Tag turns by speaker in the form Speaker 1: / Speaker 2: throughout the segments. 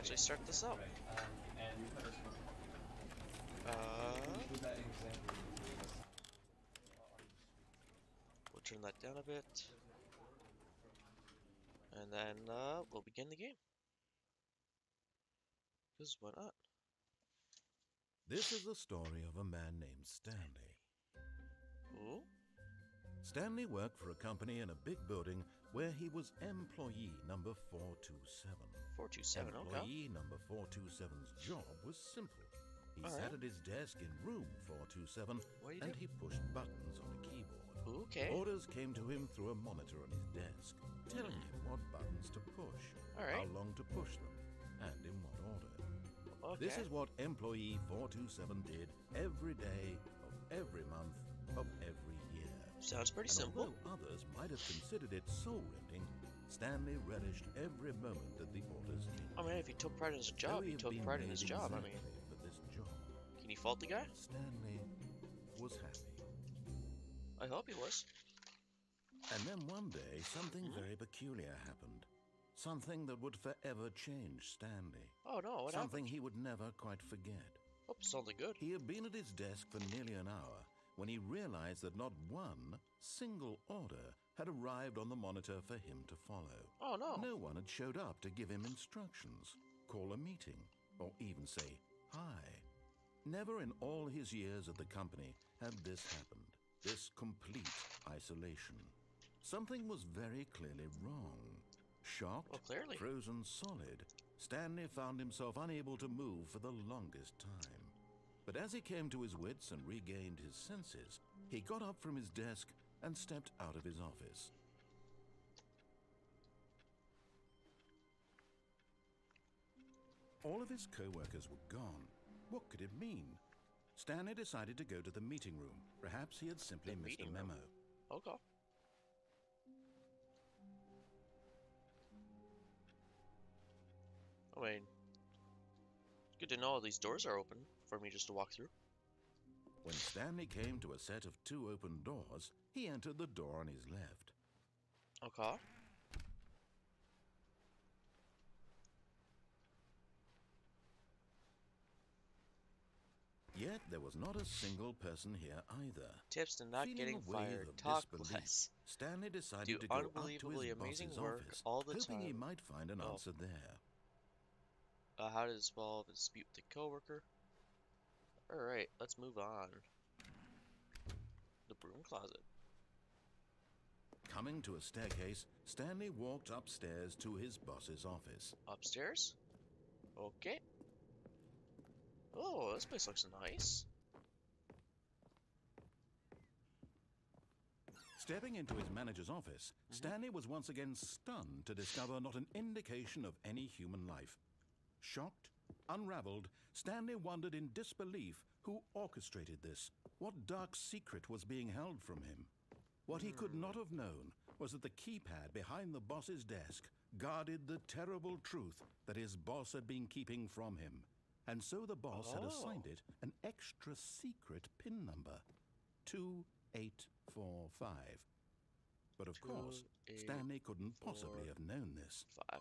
Speaker 1: actually start this up. We'll turn that down a bit. And then we'll begin the game. Because why not?
Speaker 2: This is the story of a man named Stanley.
Speaker 1: Ooh.
Speaker 2: Stanley worked for a company in a big building where he was employee number 427.
Speaker 1: 427, okay.
Speaker 2: Employee number 427's job was simple. He
Speaker 1: All
Speaker 2: sat
Speaker 1: right.
Speaker 2: at his desk in room 427
Speaker 1: What do you
Speaker 2: and
Speaker 1: do?
Speaker 2: he pushed buttons on a keyboard.
Speaker 1: Okay.
Speaker 2: Orders came to him through a monitor on his desk, telling him what buttons to push,
Speaker 1: All right.
Speaker 2: how long to push them, and in what order.
Speaker 1: Okay.
Speaker 2: This is what employee 427 did every day of every month of every year.
Speaker 1: Sounds pretty
Speaker 2: And
Speaker 1: simple.
Speaker 2: although others might have considered it soul-rending, Stanley relished every moment that the orders came.
Speaker 1: I mean, if he took pride in his job, he took pride in his job. I mean,
Speaker 2: for this job,
Speaker 1: can you fault the guy?
Speaker 2: Stanley was happy.
Speaker 1: I hope he was.
Speaker 2: And then one day, something very peculiar happened. Something that would forever change Stanley.
Speaker 1: Oh no, what
Speaker 2: Something
Speaker 1: happened?
Speaker 2: he would never quite forget.
Speaker 1: Oh, something good.
Speaker 2: He had been at his desk for nearly an hour when he realized that not one single order had arrived on the monitor for him to follow.
Speaker 1: Oh no.
Speaker 2: No one had showed up to give him instructions, call a meeting, or even say hi. Never in all his years at the company had this happened, this complete isolation. Something was very clearly wrong. Shocked,
Speaker 1: Well, clearly.
Speaker 2: frozen solid, Stanley found himself unable to move for the longest time. But as he came to his wits and regained his senses, he got up from his desk and stepped out of his office. All of his co-workers were gone. What could it mean? Stanley decided to go to the meeting room. Perhaps he had simply
Speaker 1: The
Speaker 2: missed a
Speaker 1: meeting room.
Speaker 2: memo.
Speaker 1: Okay. I mean, it's good to know all these doors are open for me just to walk through.
Speaker 2: When Stanley came to a set of 2 open doors, he entered the door on his left.
Speaker 1: Okay.
Speaker 2: Yet there was not a single person here either.
Speaker 1: Tips to not
Speaker 2: Feeling
Speaker 1: getting
Speaker 2: a wave
Speaker 1: fired.
Speaker 2: of
Speaker 1: Talk
Speaker 2: disbelief,
Speaker 1: less.
Speaker 2: Stanley decided
Speaker 1: Do
Speaker 2: to go up to
Speaker 1: unbelievably
Speaker 2: his
Speaker 1: amazing
Speaker 2: boss's
Speaker 1: work
Speaker 2: office,
Speaker 1: all the
Speaker 2: hoping he
Speaker 1: time.
Speaker 2: might find an
Speaker 1: Oh.
Speaker 2: answer there.
Speaker 1: How to resolve a dispute with a coworker. Alright, let's move on. The broom closet.
Speaker 2: Coming to a staircase, Stanley walked upstairs to his boss's office.
Speaker 1: Upstairs? Okay. Oh, this place looks nice.
Speaker 2: Stepping into his manager's office, Stanley was once again stunned to discover not an indication of any human life. Shocked, unraveled, Stanley wondered in disbelief who orchestrated this. What dark secret was being held from him? What he could not have known was that the keypad behind the boss's desk guarded the terrible truth that his boss had been keeping from him. And so the boss had assigned it an extra secret PIN number, 2845. But of course, Stanley couldn't possibly have known this.
Speaker 1: 5.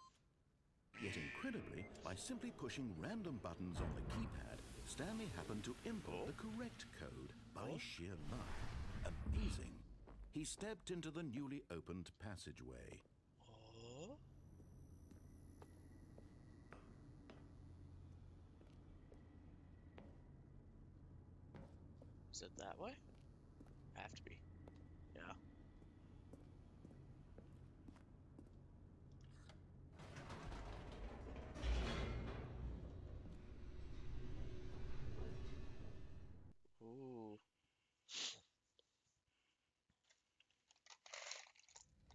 Speaker 2: Yet incredibly, by simply pushing random buttons on the keypad, Stanley happened to input the correct code by sheer luck. Amazing. He stepped into the newly opened passageway.
Speaker 1: Oh. Is it that way? Have to be. Yeah. Ooh.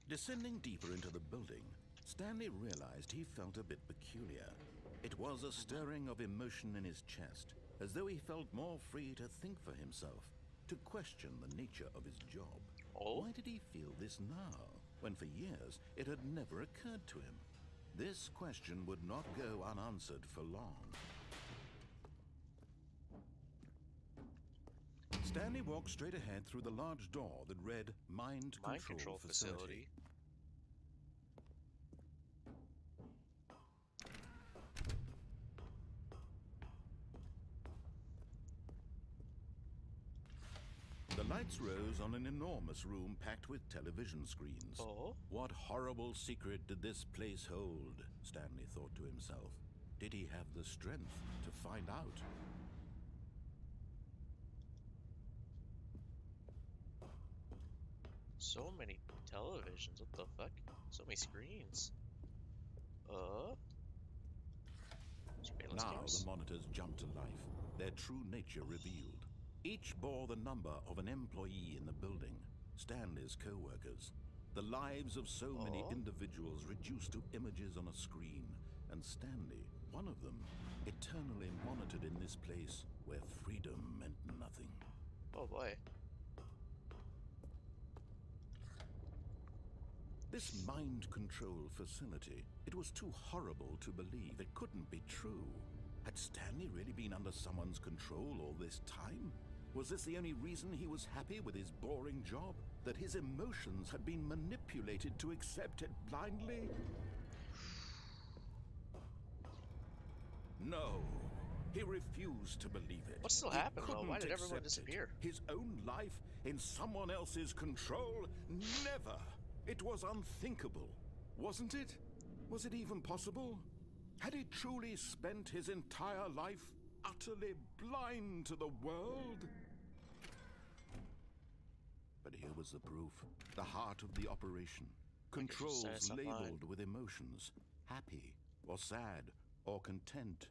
Speaker 2: Descending deeper into the building, Stanley realized he felt a bit peculiar. It was a stirring of emotion in his chest, as though he felt more free to think for himself, to question the nature of his job.
Speaker 1: Oh?
Speaker 2: Why did he feel this now, when for years it had never occurred to him? This question would not go unanswered for long. Stanley walked straight ahead through the large door that read Mind Control Facility. Lights rose on an enormous room packed with television screens.
Speaker 1: Oh?
Speaker 2: What horrible secret did this place hold? Stanley thought to himself. Did he have the strength to find out?
Speaker 1: So many televisions, what the fuck? So many screens. Surveillance
Speaker 2: Now
Speaker 1: cameras?
Speaker 2: the monitors jumped to life, their true nature revealed. Each bore the number of an employee in the building, Stanley's co-workers. The lives of so many individuals reduced to images on a screen, and Stanley, one of them, eternally monitored in this place where freedom meant nothing.
Speaker 1: Oh boy.
Speaker 2: This mind control facility, it was too horrible to believe. It couldn't be true. Had Stanley really been under someone's control all this time? Was this the only reason he was happy with his boring job? That his emotions had been manipulated to accept it blindly? No. He refused to believe it.
Speaker 1: What still
Speaker 2: He
Speaker 1: happened though? Why
Speaker 2: couldn't
Speaker 1: did everyone
Speaker 2: accept it.
Speaker 1: disappear?
Speaker 2: His own life in someone else's control? Never. It was unthinkable, wasn't it? Was it even possible? Had he truly spent his entire life utterly blind to the world? But here was the proof, the heart of the operation. Controls labeled with emotions, happy or sad or content.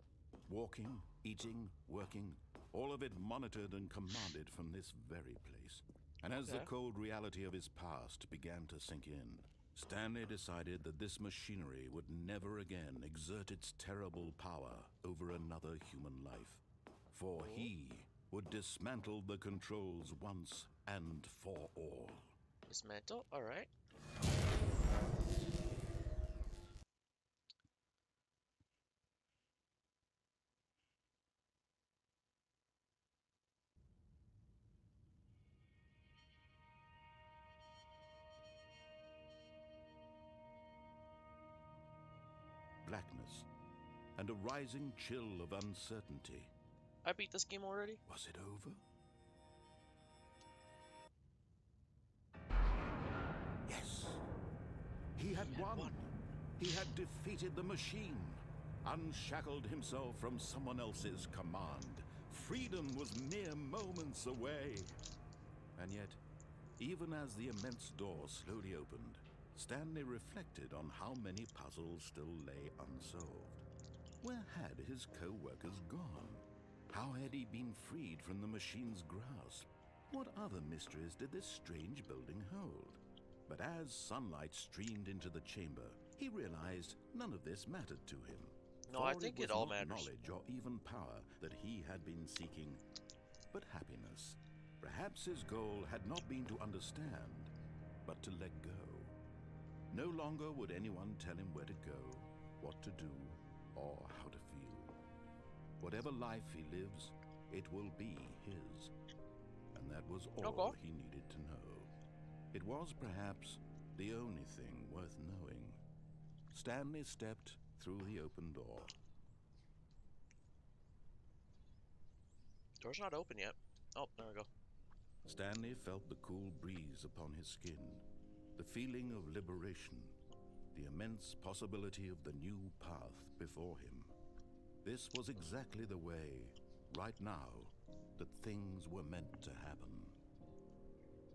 Speaker 2: Walking, eating, working, all of it monitored and commanded from this very place. And as the cold reality of his past began to sink in, Stanley decided that this machinery would never again exert its terrible power over another human life. For he would dismantle the controls once and for all.
Speaker 1: Dismantle? Alright.
Speaker 2: Blackness and a rising chill of uncertainty.
Speaker 1: I beat this game already?
Speaker 2: Was it over? Yes. He had won. He had defeated the machine, unshackled himself from someone else's command. Freedom was mere moments away. And yet, even as the immense door slowly opened, Stanley reflected on how many puzzles still lay unsolved. Where had his co-workers gone? How had he been freed from the machine's grasp? What other mysteries did this strange building hold? But as sunlight streamed into the chamber, he realized none of this mattered to him.
Speaker 1: No, I think it all matters.
Speaker 2: Knowledge or even power that he had been seeking, but happiness. Perhaps his goal had not been to understand, but to let go. No longer would anyone tell him where to go, what to do, or how to feel. Whatever life he lives, it will be his. And that was all he needed to know. It was perhaps the only thing worth knowing. Stanley stepped through the open door.
Speaker 1: Door's not open yet. Oh, there we go.
Speaker 2: Stanley felt the cool breeze upon his skin, the feeling of liberation, the immense possibility of the new path before him. This was exactly the way, right now, that things were meant to happen.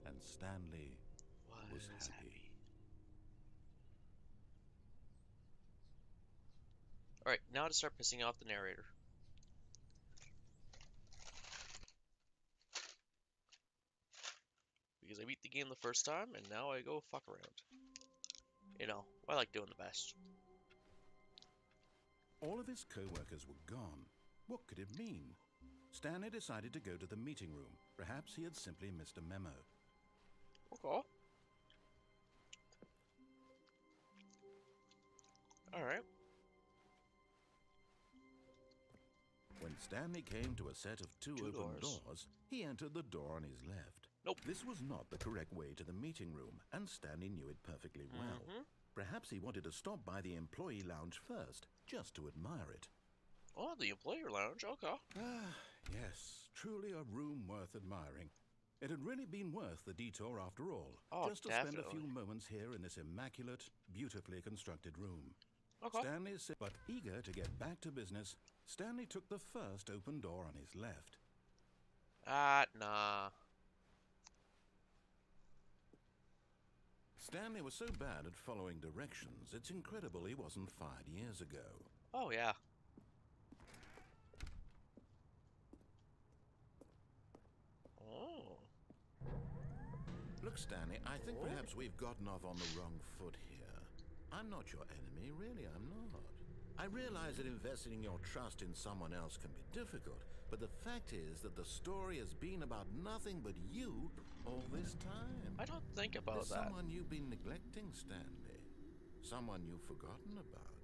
Speaker 2: And Stanley was happy.
Speaker 1: Alright, now to start pissing off the narrator. Because I beat the game the first time, and now I go fuck around. You know, I like doing the best.
Speaker 2: All of his co-workers were gone. What could it mean? Stanley decided to go to the meeting room. Perhaps he had simply missed a memo.
Speaker 1: Okay. Alright.
Speaker 2: When Stanley came to a set of two open doors, he entered the door on his left.
Speaker 1: Nope.
Speaker 2: This was not the correct way to the meeting room, and Stanley knew it perfectly well. Perhaps he wanted to stop by the employee lounge first, just to admire it.
Speaker 1: Oh, the employee lounge, okay.
Speaker 2: Ah, yes, truly a room worth admiring. It had really been worth the detour after all,
Speaker 1: Oh,
Speaker 2: just to spend a
Speaker 1: definitely.
Speaker 2: few moments here in this immaculate, beautifully constructed room.
Speaker 1: Okay.
Speaker 2: But eager to get back to business, Stanley took the first open door on his left.
Speaker 1: Nah.
Speaker 2: Stanley was so bad at following directions, it's incredible he wasn't fired years ago.
Speaker 1: Oh, yeah. Oh.
Speaker 2: Look, Stanley, I think
Speaker 1: Oh.
Speaker 2: perhaps we've gotten off on the wrong foot here. I'm not your enemy, really, I'm not. I realize that investing your trust in someone else can be difficult, but the fact is that the story has been about nothing but you all this time.
Speaker 1: I don't think about
Speaker 2: There's
Speaker 1: that.
Speaker 2: someone you've been neglecting, Stanley. Someone you've forgotten about.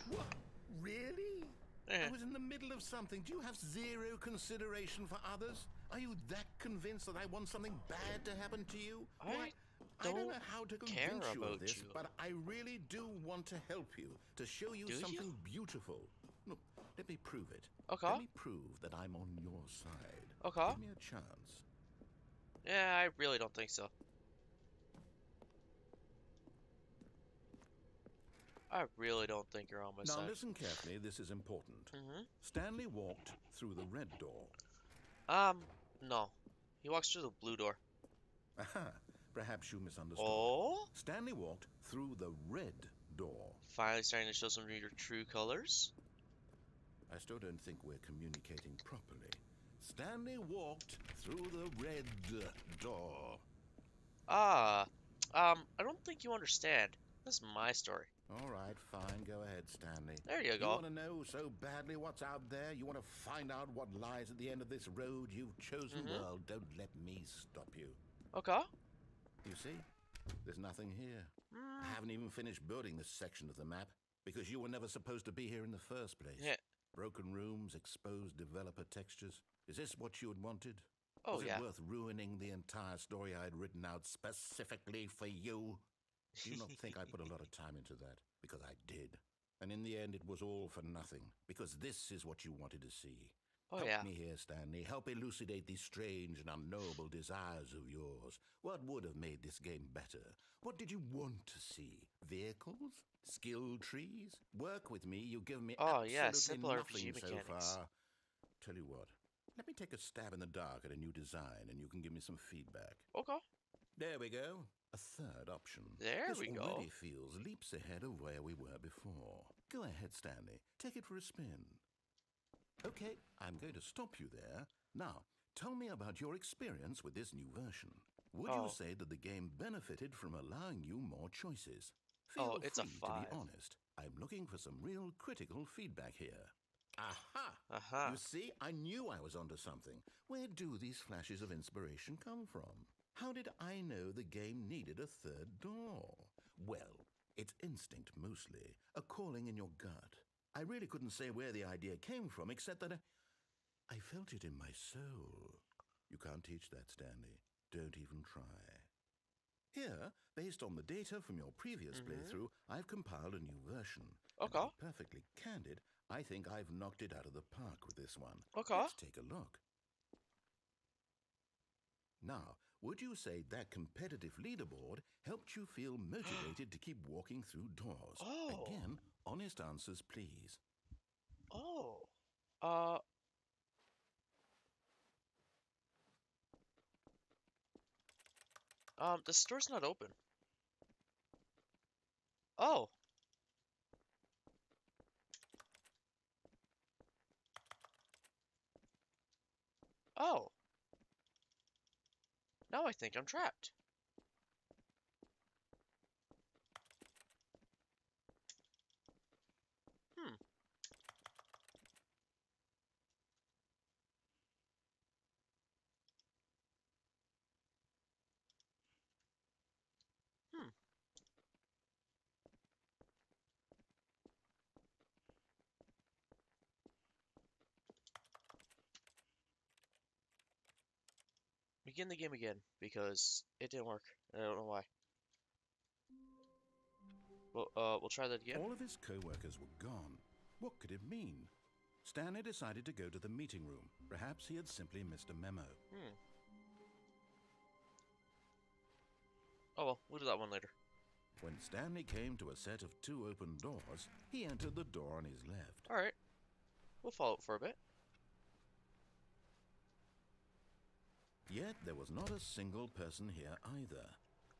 Speaker 2: What? Really?
Speaker 1: Eh.
Speaker 2: I was in the middle of something. Do you have zero consideration for others? Are you that convinced that I want something bad to happen to you?
Speaker 1: I
Speaker 2: I don't
Speaker 1: don't
Speaker 2: know how to
Speaker 1: care
Speaker 2: convince you of
Speaker 1: about
Speaker 2: this,
Speaker 1: you.
Speaker 2: but I really do want to help you, to show you
Speaker 1: Do you?
Speaker 2: something beautiful. Look, let me prove it.
Speaker 1: Okay.
Speaker 2: Let me prove that I'm on your side.
Speaker 1: Okay.
Speaker 2: Give me a chance.
Speaker 1: Yeah, I really don't think so. I really don't think you're on my
Speaker 2: Now
Speaker 1: side.
Speaker 2: listen carefully, this is important.
Speaker 1: Mm-hmm.
Speaker 2: Stanley walked through the red door.
Speaker 1: No. He walks through the blue door.
Speaker 2: Aha, perhaps you misunderstood.
Speaker 1: Oh?
Speaker 2: Stanley walked through the red door.
Speaker 1: Finally starting to show some of your true colors.
Speaker 2: I still don't think we're communicating properly. Stanley walked through the red door.
Speaker 1: I don't think you understand. This is my story.
Speaker 2: All right, fine. Go ahead, Stanley.
Speaker 1: There you
Speaker 2: You
Speaker 1: go.
Speaker 2: want to know so badly what's out there? You want to find out what lies at the end of this road you've chosen?
Speaker 1: Mhm.
Speaker 2: Well, don't let me stop you.
Speaker 1: Okay.
Speaker 2: You see? There's nothing here.
Speaker 1: Mm,
Speaker 2: I haven't even finished building this section of the map because you were never supposed to be here in the first place.
Speaker 1: yeah.
Speaker 2: Broken rooms, exposed developer textures. Is this what you had wanted?
Speaker 1: Oh,
Speaker 2: Was
Speaker 1: yeah.
Speaker 2: it worth ruining the entire story I had written out specifically for you? Do you not think I put a lot of time into that? Because I did. And in the end, it was all for nothing. Because this is what you wanted to see.
Speaker 1: Oh,
Speaker 2: Help
Speaker 1: yeah.
Speaker 2: me here, Stanley. Help elucidate these strange and unknowable desires of yours. What would have made this game better? What did you want to see? Vehicles? Skill trees? Work with me. You give me
Speaker 1: Oh, yeah.
Speaker 2: absolutely
Speaker 1: Simple
Speaker 2: nothing
Speaker 1: RPG
Speaker 2: so
Speaker 1: mechanics.
Speaker 2: far. Tell you what. Let me take a stab in the dark at a new design, and you can give me some feedback.
Speaker 1: Okay.
Speaker 2: There we go. A third option.
Speaker 1: There
Speaker 2: this
Speaker 1: we go.
Speaker 2: already feels leaps ahead of where we were before. Go ahead, Stanley. Take it for a spin. Okay, I'm going to stop you there. Now, tell me about your experience with this new version. Would you
Speaker 1: Oh.
Speaker 2: say that the game benefited from allowing you more choices? Feel
Speaker 1: Oh, it's a
Speaker 2: free to
Speaker 1: 5.
Speaker 2: be honest. I'm looking for some real critical feedback here. Aha!
Speaker 1: Uh-huh.
Speaker 2: You see, I knew I was onto something. Where do these flashes of inspiration come from? How did I know the game needed a third door? Well, it's instinct mostly, a calling in your gut. I really couldn't say where the idea came from, except that I felt it in my soul. You can't teach that, Stanley. Don't even try. Here, based on the data from your previous playthrough, I've compiled a new version. And
Speaker 1: Okay.
Speaker 2: to be perfectly candid, I think I've knocked it out of the park with this one.
Speaker 1: Okay.
Speaker 2: Let's take a look. Now, would you say that competitive leaderboard helped you feel motivated to keep walking through doors?
Speaker 1: Oh.
Speaker 2: Again, honest answers, please.
Speaker 1: Oh. The store's not open. Oh. Oh. Now I think I'm trapped. Hmm. Hmm. Begin the game again, because it didn't work. I don't know why. We'll try that again.
Speaker 2: All of his co-workers were gone. What could it mean? Stanley decided to go to the meeting room. Perhaps he had simply missed a memo.
Speaker 1: Hmm. Oh well, we'll do that one later.
Speaker 2: When Stanley came to a set of 2 open doors, he entered the door on his left.
Speaker 1: Alright. We'll follow it for a bit.
Speaker 2: Yet there was not a single person here either.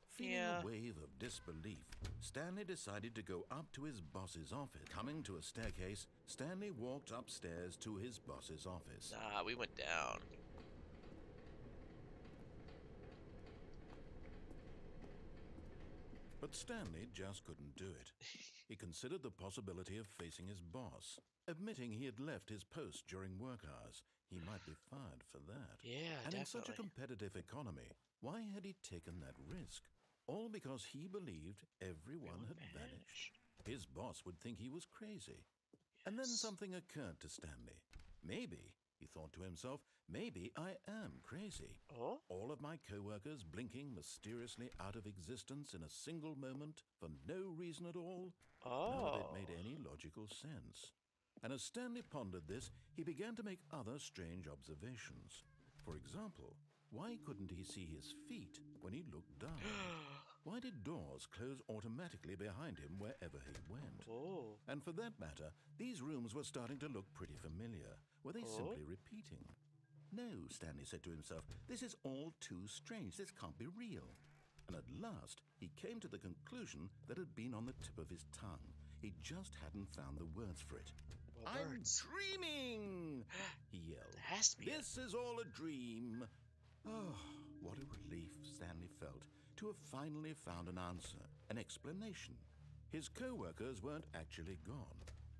Speaker 2: Feeling
Speaker 1: Yeah.
Speaker 2: a wave of disbelief, Stanley decided to go up to his boss's office. Coming to a staircase, Stanley walked upstairs to his boss's office.
Speaker 1: Nah, we went down.
Speaker 2: But Stanley just couldn't do it. He considered the possibility of facing his boss. Admitting he had left his post during work hours, he might be fired for that.
Speaker 1: Yeah,
Speaker 2: And
Speaker 1: definitely.
Speaker 2: in such a competitive economy, why had he taken that risk? All because he believed everyone had vanished. His boss would think he was crazy. And then something occurred to Stanley. Maybe, he thought to himself, maybe I am crazy.
Speaker 1: Oh?
Speaker 2: All of my co-workers blinking mysteriously out of existence in a single moment for no reason at all. None of it
Speaker 1: Oh.
Speaker 2: made any logical sense. And as Stanley pondered this, he began to make other strange observations. For example, why couldn't he see his feet when he looked down? Why did doors close automatically behind him wherever he went?
Speaker 1: Oh.
Speaker 2: And for that matter, these rooms were starting to look pretty familiar. Were they
Speaker 1: Oh?
Speaker 2: simply repeating? No, Stanley said to himself, this is all too strange. This can't be real. And at last, he came to the conclusion that had been on the tip of his tongue. He just hadn't found the words for it.
Speaker 1: What
Speaker 2: I'm
Speaker 1: words?
Speaker 2: dreaming, he yelled.
Speaker 1: It has to be.
Speaker 2: This is all a dream. Oh, what a relief Stanley felt to have finally found an answer, an explanation. His co-workers weren't actually gone.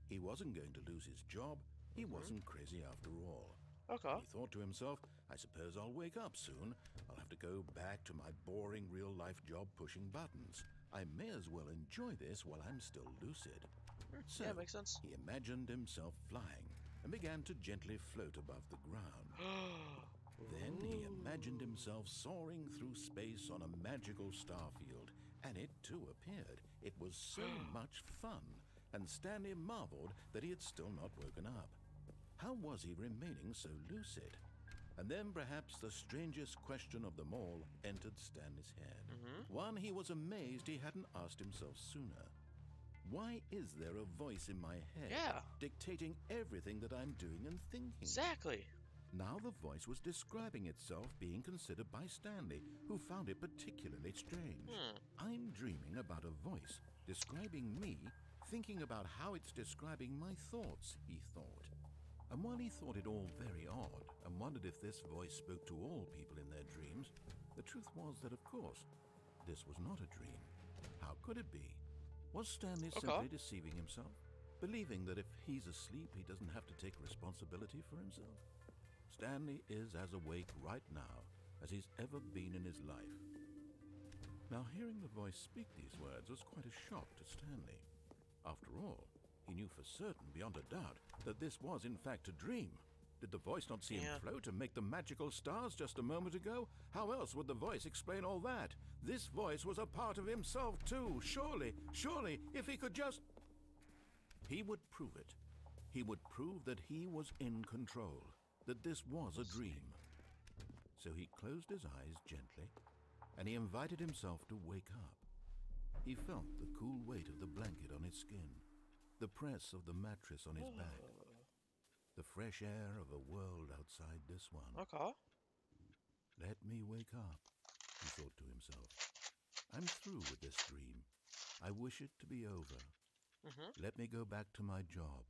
Speaker 2: He wasn't going to lose his job. He wasn't crazy after all.
Speaker 1: Okay.
Speaker 2: He thought to himself, I suppose I'll wake up soon. I'll have to go back to my boring real-life job pushing buttons. I may as well enjoy this while I'm still lucid. So
Speaker 1: Yeah, makes sense.
Speaker 2: he imagined himself flying and began to gently float above the ground. Then he imagined himself soaring through space on a magical starfield, and it too appeared. It was so much fun, and Stanley marveled that he had still not woken up. How was he remaining so lucid? And then perhaps the strangest question of them all entered Stanley's head. One he was amazed he hadn't asked himself sooner. Why is there a voice in my head
Speaker 1: Yeah.
Speaker 2: dictating everything that I'm doing and thinking?
Speaker 1: Exactly.
Speaker 2: Now the voice was describing itself being considered by Stanley, who found it particularly strange. I'm dreaming about a voice describing me, thinking about how it's describing my thoughts, he thought. And while he thought it all very odd and wondered if this voice spoke to all people in their dreams, the truth was that, of course, this was not a dream. How could it be? Was Stanley simply deceiving himself, believing that if he's asleep, he doesn't have to take responsibility for himself? Stanley is as awake right now as he's ever been in his life. Now, hearing the voice speak these words was quite a shock to Stanley. After all, he knew for certain, beyond a doubt, that this was in fact a dream. Did the voice not see him float and make the magical stars just a moment ago? How else would the voice explain all that? This voice was a part of himself too. Surely, if he could just... He would prove it. He would prove that he was in control, that this was a dream. So he closed his eyes gently, and he invited himself to wake up. He felt the cool weight of the blanket on his skin, the press of the mattress on his back, the fresh air of a world outside this one.
Speaker 1: Okay.
Speaker 2: Let me wake up, he thought to himself. I'm through with this dream. I wish it to be over. Let me go back to my job.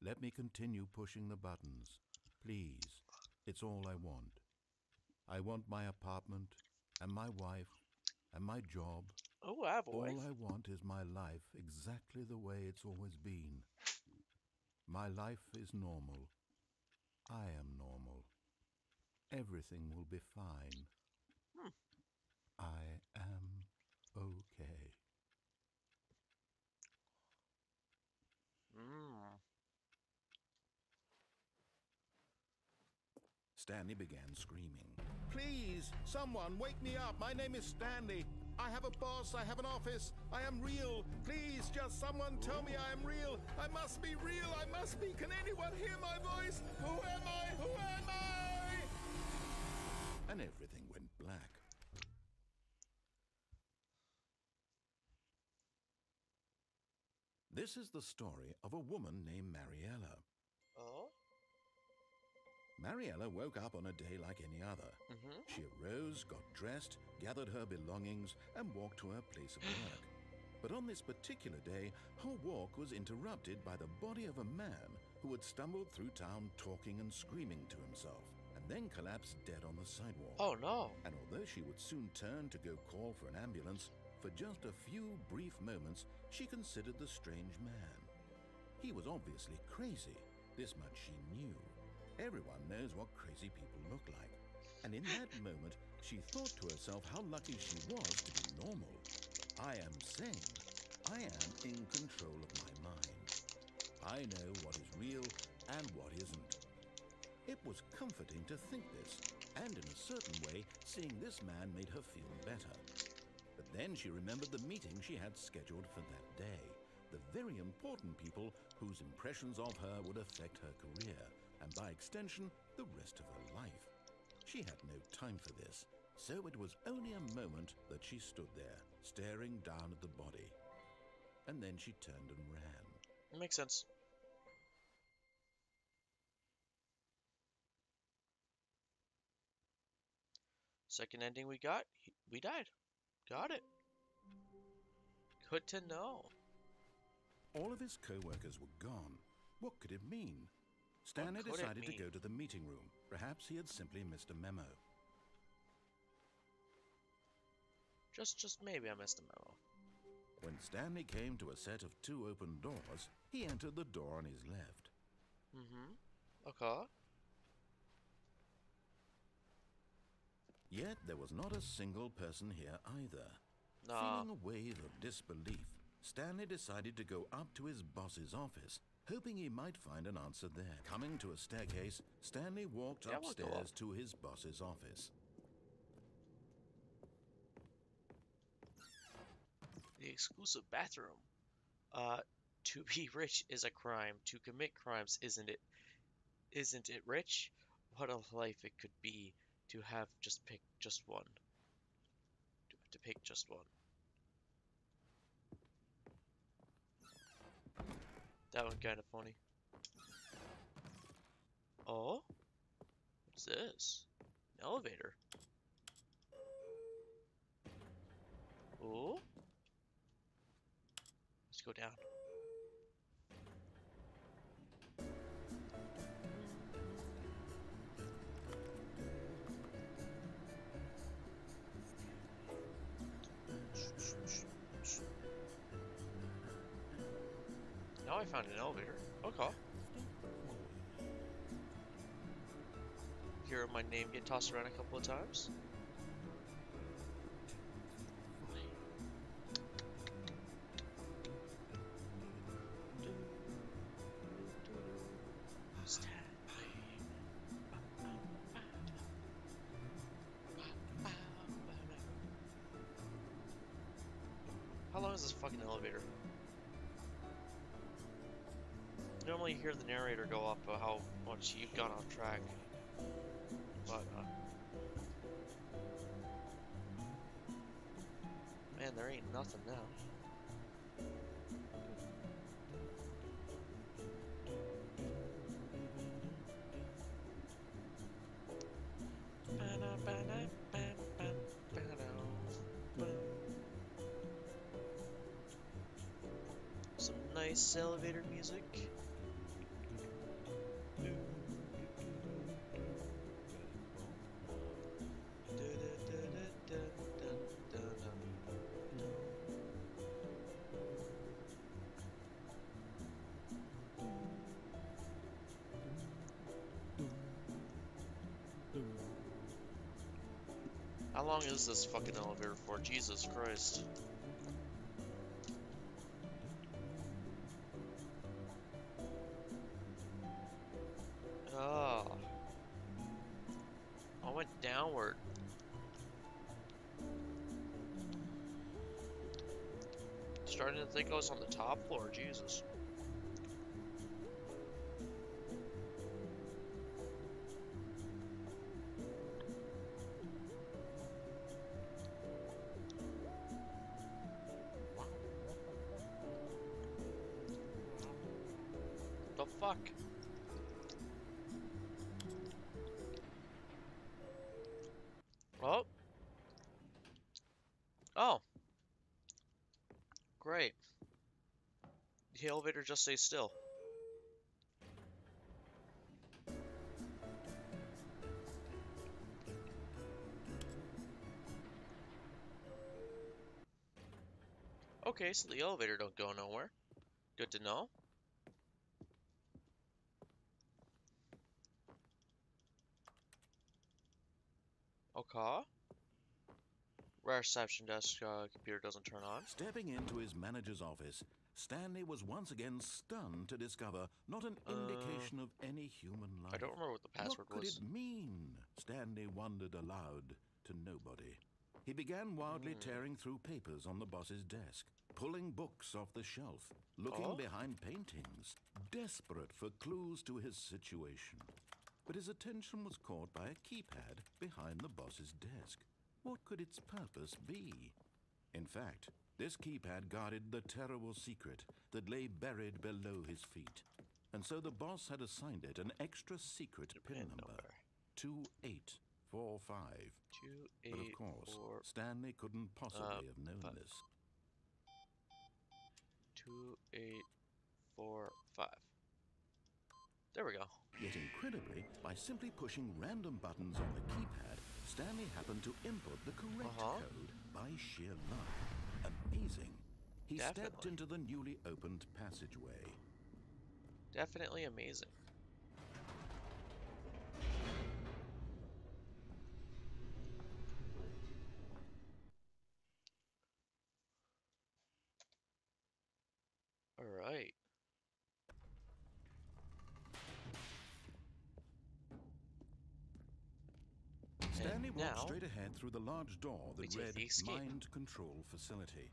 Speaker 2: Let me continue pushing the buttons. Please, it's all I want. I want my apartment, and my wife, and my job.
Speaker 1: Oh, I have a wife.
Speaker 2: All I want is my life exactly the way it's always been. My life is normal. I am normal. Everything will be fine. I am okay. Stanley began screaming. Please, someone, wake me up. My name is Stanley. I have a boss. I have an office. I am real. Please, just someone tell me I am real. I must be real. I must be. Can anyone hear my voice? Who am I? Who am I? And everything went black. This is the story of a woman named Mariella.
Speaker 1: Oh?
Speaker 2: Mariella woke up on a day like any other.
Speaker 1: Mm-hmm.
Speaker 2: She arose, got dressed, gathered her belongings, and walked to her place of work. But on this particular day, her walk was interrupted by the body of a man who had stumbled through town talking and screaming to himself, and then collapsed dead on the sidewalk.
Speaker 1: Oh no!
Speaker 2: And although she would soon turn to go call for an ambulance, for just a few brief moments, she considered the strange man. He was obviously crazy. This much she knew. Everyone knows what crazy people look like. And in that moment, she thought to herself how lucky she was to be normal. I am sane. I am in control of my mind. I know what is real and what isn't. It was comforting to think this, and in a certain way, seeing this man made her feel better. But then she remembered the meeting she had scheduled for that day, the very important people whose impressions of her would affect her career, and by extension, the rest of her life. She had no time for this, so it was only a moment that she stood there, staring down at the body. And then she turned and ran.
Speaker 1: Makes sense. Second ending we got, we died. Got it. Good to know.
Speaker 2: All of his co-workers were gone. What could it mean? Stanley
Speaker 1: could it
Speaker 2: decided to
Speaker 1: mean?
Speaker 2: go to the meeting room. Perhaps he had simply missed a memo.
Speaker 1: Just maybe I missed a memo.
Speaker 2: When Stanley came to a set of 2 open doors, he entered the door on his left.
Speaker 1: Mm-hmm. Okay.
Speaker 2: Yet there was not a single person here either.
Speaker 1: Nah.
Speaker 2: Feeling a wave of disbelief, Stanley decided to go up to his boss's office, hoping he might find an answer there. Coming to a staircase, Stanley walked
Speaker 1: Yeah, we'll go
Speaker 2: upstairs
Speaker 1: up.
Speaker 2: to his boss's office.
Speaker 1: The exclusive bathroom. To be rich is a crime. To commit crimes, isn't it? Isn't it rich? What a life it could be to have just pick just one. To have to pick just one. That one kind of funny. Oh? What's this? An elevator. Oh? Let's go down. Now I found an elevator. Okay. Hear my name get tossed around a couple of times. How long is this fucking elevator? Normally you hear the narrator go off about how much you've gone off track. But, man, there ain't nothing now. Some nice elevator music. How long is this fucking elevator for? Jesus Christ. Oh. I went downward. Starting to think I was on the top floor, Jesus. fuck? Oh. Oh. Great. The elevator just stays still. Okay, so the elevator don't go nowhere. Good to know. Okay. Reception desk computer doesn't turn on.
Speaker 2: Stepping into his manager's office, Stanley was once again stunned to discover not an indication of any human life.
Speaker 1: I don't remember what the password
Speaker 2: What could
Speaker 1: was.
Speaker 2: it mean? Stanley wondered aloud to nobody. He began wildly tearing through papers on the boss's desk, pulling books off the shelf, looking behind paintings, desperate for clues to his situation. But his attention was caught by a keypad behind the boss's desk. What could its purpose be? In fact, this keypad guarded the terrible secret that lay buried below his feet. And so the boss had assigned it an extra secret pin number. 2845.
Speaker 1: 2845.
Speaker 2: But of course, Stanley couldn't possibly have known this.
Speaker 1: 2845. There we go.
Speaker 2: Yet incredibly, by simply pushing random buttons on the keypad, Stanley happened to input the correct code by sheer luck. Amazing. He stepped into the newly opened passageway.
Speaker 1: Definitely amazing. All right.
Speaker 2: Stanley walked straight ahead through the large door that read Mind Control Facility.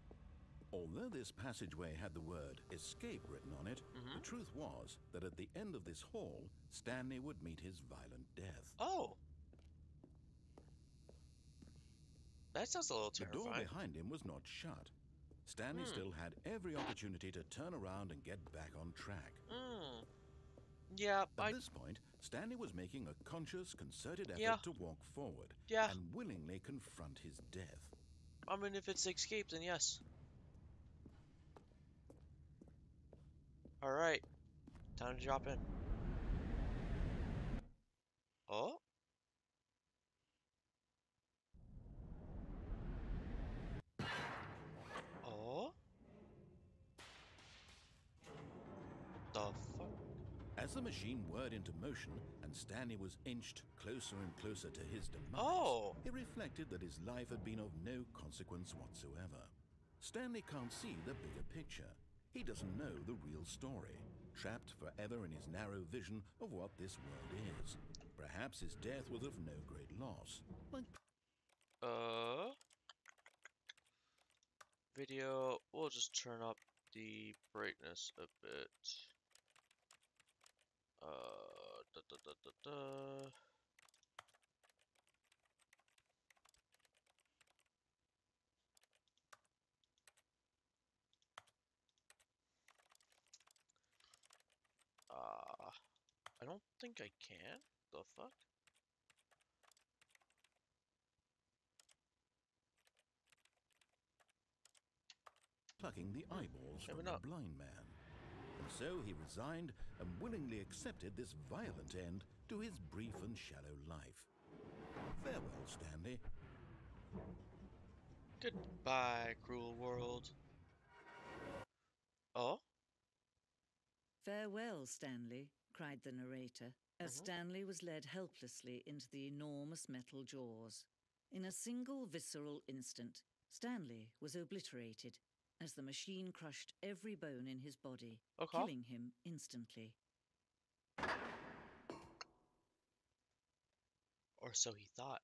Speaker 2: Although this passageway had the word escape written on it, the truth was that at the end of this hall, Stanley would meet his violent death.
Speaker 1: Oh! That sounds a little terrifying.
Speaker 2: The door behind him was not shut. Stanley still had every opportunity to turn around and get back on track.
Speaker 1: Yeah,
Speaker 2: At this point, Stanley was making a conscious, concerted effort to walk forward and willingly confront his death.
Speaker 1: I mean, if it's escape, then yes. Alright. Time to drop in. Oh? Oh? The fuck?
Speaker 2: As the machine whirred into motion and Stanley was inched closer and closer to his demise, he reflected that his life had been of no consequence whatsoever. Stanley can't see the bigger picture. He doesn't know the real story, trapped forever in his narrow vision of what this world is. Perhaps his death was of no great loss.
Speaker 1: Video, we'll just turn up the brightness a bit. Da da da da da. I don't think I can. The fuck?
Speaker 2: Plucking the eyeballs from the blind man. And so he resigned and willingly accepted this violent end to his brief and shallow life. Farewell, Stanley.
Speaker 1: Goodbye, cruel world. Oh?
Speaker 3: Farewell, Stanley, cried the narrator, as Stanley was led helplessly into the enormous metal jaws. In a single visceral instant, Stanley was obliterated as the machine crushed every bone in his body, killing him instantly.
Speaker 1: Or so he thought.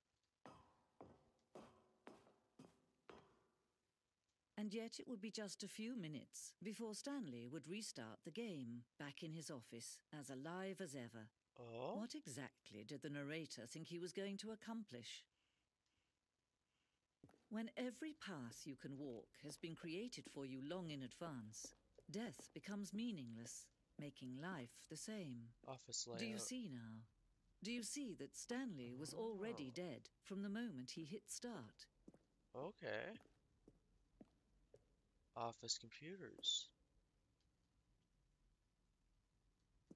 Speaker 3: And yet it would be just a few minutes before Stanley would restart the game, back in his office, as alive as ever.
Speaker 1: Oh?
Speaker 3: What exactly did the narrator think he was going to accomplish? When every path you can walk has been created for you long in advance, death becomes meaningless, making life the same.
Speaker 1: Office
Speaker 3: Do you
Speaker 1: layout.
Speaker 3: see now? Do you see that Stanley was already
Speaker 1: Oh,
Speaker 3: dead from the moment he hit start?
Speaker 1: okay. Office computers.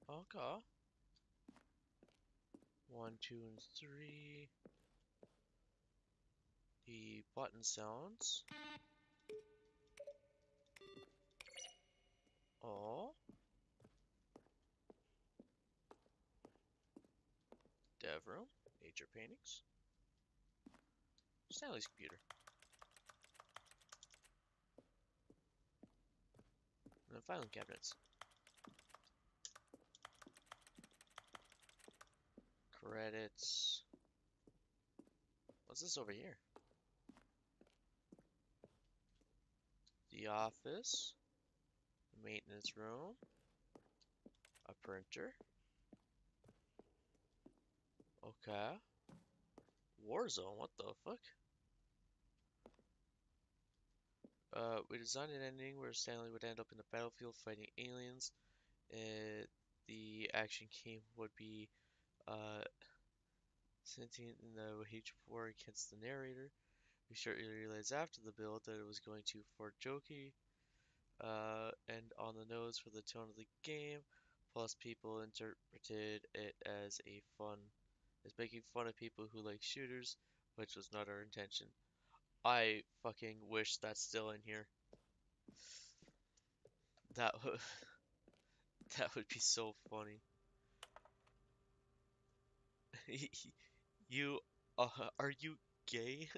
Speaker 1: Okay. 1, 2, and 3. The button sounds. Oh. Dev room. Nature paintings. Stanley's computer. And then filing cabinets. Credits. What's this over here? The office. The maintenance room. A printer. Okay. Warzone, what the fuck? We designed an ending where Stanley would end up in the battlefield fighting aliens. The action game would be sentient in the wage war against the narrator. We shortly realized after the build that it was going too far jokey and on the nose for the tone of the game. Plus, people interpreted it as making fun of people who like shooters, which was not our intention. I fucking wish that's still in here. That would that would be so funny. You are you gay?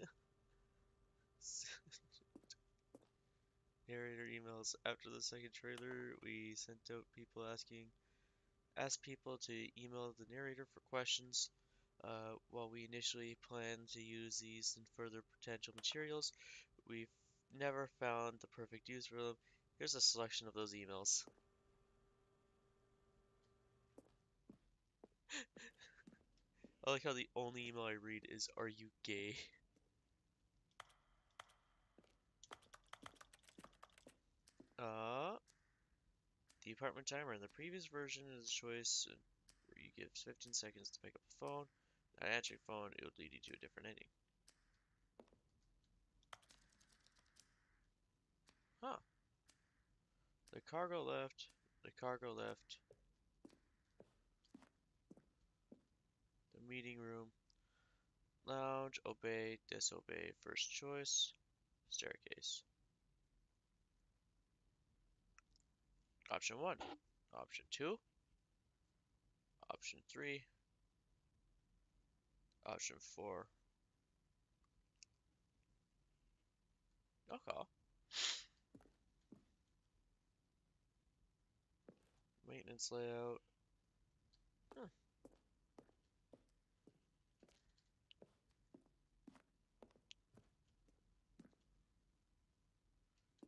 Speaker 1: Narrator emails after the second trailer. We sent out people asked people to email the narrator for questions. While we initially planned to use these in further potential materials, we've never found the perfect use for them. Here's a selection of those emails. I like how the only email I read is, "Are you gay?" Uh, the apartment timer in the previous version is a choice where you give 15 seconds to pick up the phone. Not answering phone, it would lead you to a different ending. Huh. The cargo left. The cargo left. The meeting room. Lounge. Obey. Disobey. First choice. Staircase. Option 1. Option 2. Option 3. Option 4. Okay. Maintenance layout. Hmm.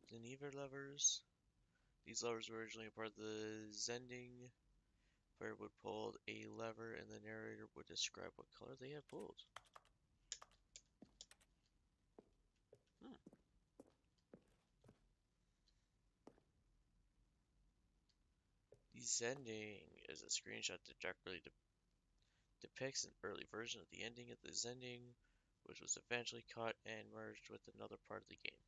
Speaker 1: Geneva levers. These levers were originally a part of the Zending. Player would pull a lever and the narrator would describe what color they had pulled. Hmm. The Zending is a screenshot that directly depicts an early version of the ending of the Zending, which was eventually cut and merged with another part of the game.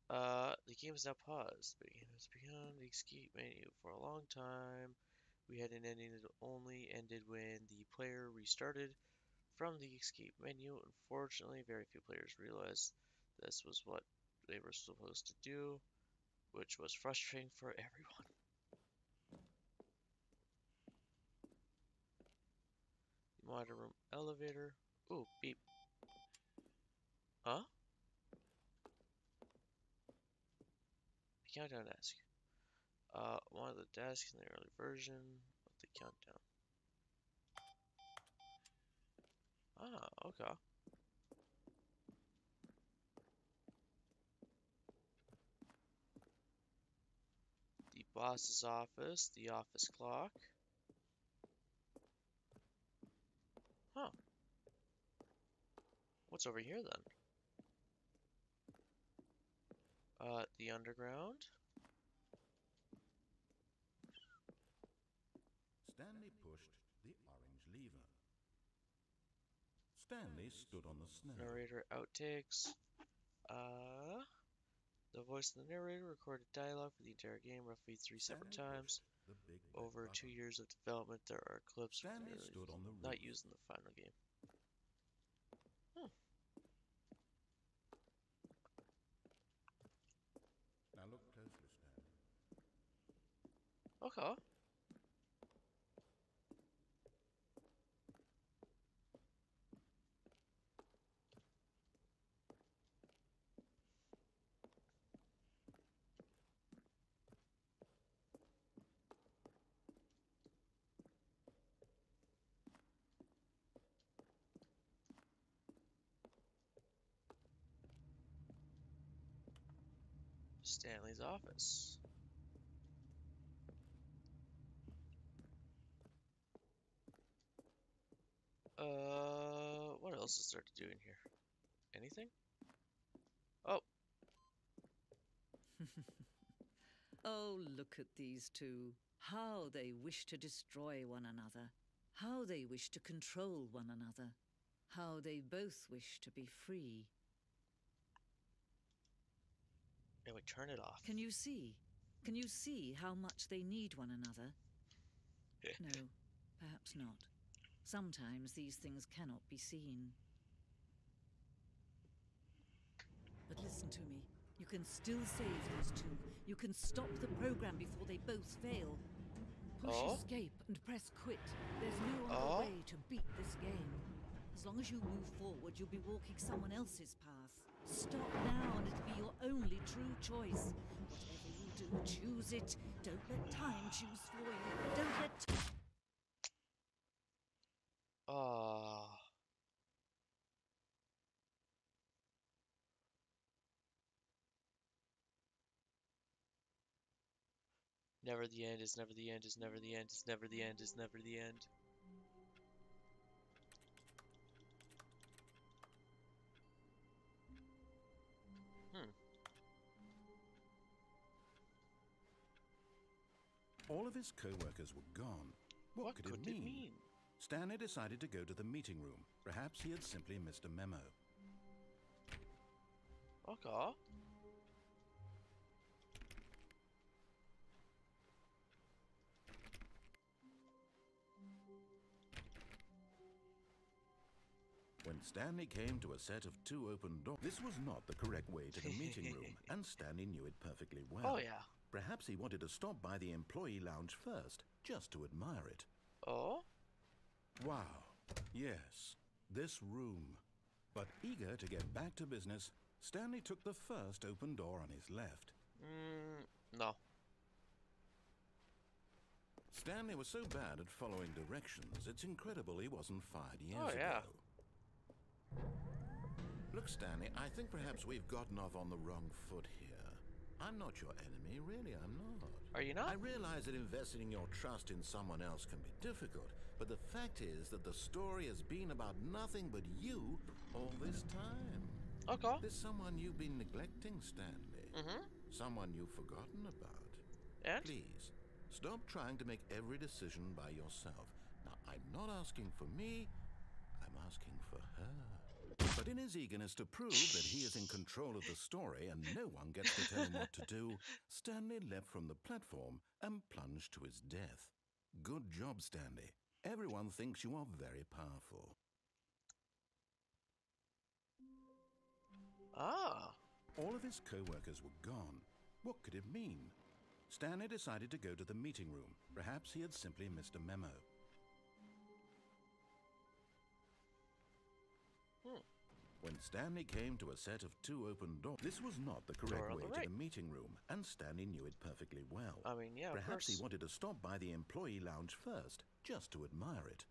Speaker 1: Huh. The game is now paused. The game has begun the escape menu for a long time. We had an ending that only ended when the player restarted from the escape menu. Unfortunately, very few players realized this was what they were supposed to do, which was frustrating for everyone. Monitor room elevator. Ooh, beep. Huh? The countdown desk. One of the desks in the early version of the countdown. Ah, okay. The boss's office, the office clock. Huh. What's over here then? The underground.
Speaker 2: Stanley pushed the orange lever. Stanley stood on the snow.
Speaker 1: Narrator outtakes. The voice of the narrator recorded dialogue for the entire game, roughly 3 separate times.
Speaker 2: The big
Speaker 1: Over 2 years of development, there are clips
Speaker 2: Stanley stood on the
Speaker 1: not
Speaker 2: roof.
Speaker 1: used in the final game.
Speaker 2: Now look closely, Stanley.
Speaker 1: Okay. Stanley's office. What else is there to do in here? Anything? Oh,
Speaker 3: Oh, look at these two. How they wish to destroy one another. How they wish to control one another. How they both wish to be free.
Speaker 1: and we turn it off.
Speaker 3: Can you see? Can you see how much they need one another? No, perhaps not. Sometimes these things cannot be seen. But listen to me. You can still save these two. You can stop the program before they both fail. Push escape and press quit. There's no other way to beat this game. As long as you move forward, you'll be walking someone else's path. Stop now and it'll be your only true choice. Whatever you do, choose it. Don't let time choose for you. Don't let...
Speaker 1: Never the end is never the end is never the end is never the end is never the end.
Speaker 2: All of his co-workers were gone. What could it mean? Stanley decided to go to the meeting room. Perhaps he had simply missed a memo.
Speaker 1: Okay.
Speaker 2: When Stanley came to a set of 2 open doors, this was not the correct way to the meeting room, and Stanley knew it perfectly well.
Speaker 1: Oh, yeah.
Speaker 2: Perhaps he wanted to stop by the employee lounge first, just to admire it.
Speaker 1: Oh?
Speaker 2: Wow. Yes, this room. But eager to get back to business, Stanley took the first open door on his left.
Speaker 1: No.
Speaker 2: Stanley was so bad at following directions, it's incredible he wasn't fired years
Speaker 1: Oh, yeah.
Speaker 2: ago. Look, Stanley, I think perhaps we've gotten off on the wrong foot here. I'm not your enemy, really, I'm not.
Speaker 1: Are you not?
Speaker 2: I realize that investing your trust in someone else can be difficult, but the fact is that the story has been about nothing but you all this time.
Speaker 1: Okay.
Speaker 2: There's someone you've been neglecting, Stanley.
Speaker 1: Mm-hmm.
Speaker 2: Someone you've forgotten about.
Speaker 1: And?
Speaker 2: Please, stop trying to make every decision by yourself. Now, I'm not asking for me, I'm asking for her. But in his eagerness to prove that he is in control of the story and no one gets to tell him what to do, Stanley leapt from the platform and plunged to his death. Good job, Stanley. Everyone thinks you are very powerful.
Speaker 1: Ah.
Speaker 2: All of his co-workers were gone. What could it mean? Stanley decided to go to the meeting room. Perhaps he had simply missed a memo. When Stanley came to a set of 2 open doors, this was not the correct way to the meeting room, and Stanley knew it perfectly well.
Speaker 1: I mean, yeah,
Speaker 2: Perhaps he wanted to stop by the employee lounge first, just to admire it.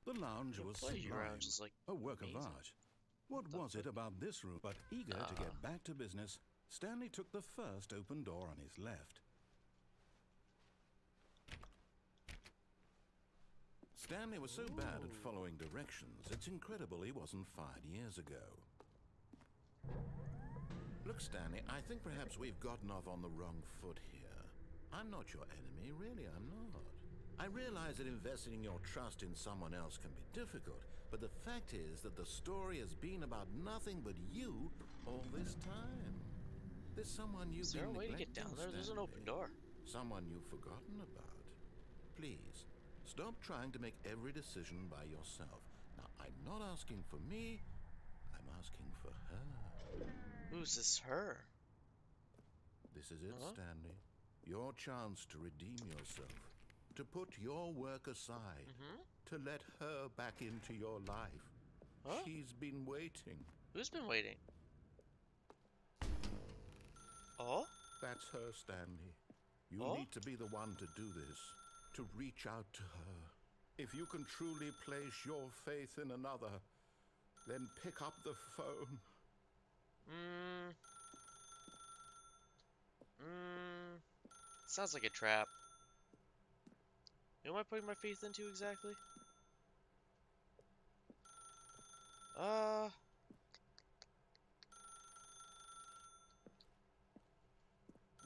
Speaker 2: The lounge was sublime,
Speaker 1: like
Speaker 2: a work
Speaker 1: amazing.
Speaker 2: of art. What was it about this room? But eager to get back to business, Stanley took the first open door on his left. Stanley was so bad at following directions, it's incredible he wasn't fired years ago. Look, Look, Stanley, I think perhaps we've gotten off on the wrong foot here. I'm not your enemy, really, I'm not. I realize that investing your trust in someone else can be difficult, but the fact is that the story has been about nothing but you all this time. There's someone you've
Speaker 1: Is there a
Speaker 2: been
Speaker 1: way to
Speaker 2: neglecting,
Speaker 1: get down there? There's an open
Speaker 2: Stanley.
Speaker 1: door.
Speaker 2: Someone you've forgotten about. Please, stop trying to make every decision by yourself. Now, I'm not asking for me, I'm asking for her.
Speaker 1: Who's this her?
Speaker 2: This is it,
Speaker 1: Huh?
Speaker 2: Stanley. Your chance to redeem yourself. To put your work aside. To let her back into your life.
Speaker 1: Huh?
Speaker 2: She's been waiting.
Speaker 1: Who's been waiting? Oh?
Speaker 2: That's her, Stanley. You
Speaker 1: Oh?
Speaker 2: need to be the one to do this. To reach out to her. If you can truly place your faith in another, then pick up the phone.
Speaker 1: Sounds like a trap. Who am I putting my faith into exactly?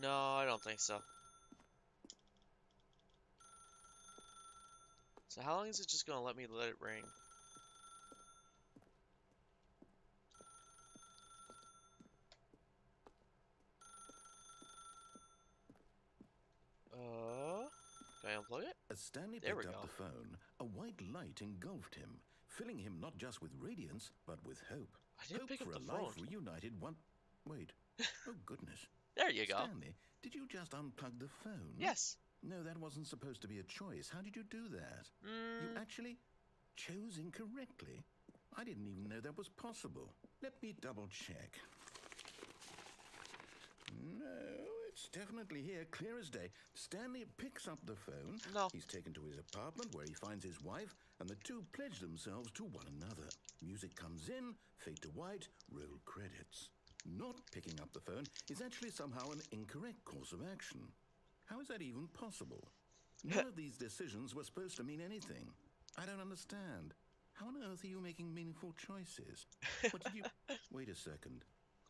Speaker 1: No, I don't think so. So how long is it just gonna let me let it ring? Can I unplug it?
Speaker 2: As Stanley
Speaker 1: There we
Speaker 2: picked up
Speaker 1: go.
Speaker 2: the phone, a white light engulfed him, filling him not just with radiance, but with hope.
Speaker 1: I didn't
Speaker 2: Hope
Speaker 1: pick up
Speaker 2: for
Speaker 1: the
Speaker 2: a life
Speaker 1: phone.
Speaker 2: reunited one... Wait. Oh, goodness.
Speaker 1: There you go.
Speaker 2: Stanley, did you just unplug the phone?
Speaker 1: Yes.
Speaker 2: No, that wasn't supposed to be a choice. How did you do that? You actually chose incorrectly. I didn't even know that was possible. Let me double check. No, it's definitely here, clear as day. Stanley picks up the phone.
Speaker 1: No.
Speaker 2: He's taken to his apartment where he finds his wife, and the two pledge themselves to one another. Music comes in, fade to white, roll credits. Not picking up the phone is actually somehow an incorrect course of action. How is that even possible? None of these decisions were supposed to mean anything. I don't understand. How on earth are you making meaningful choices? What did you... Wait a second.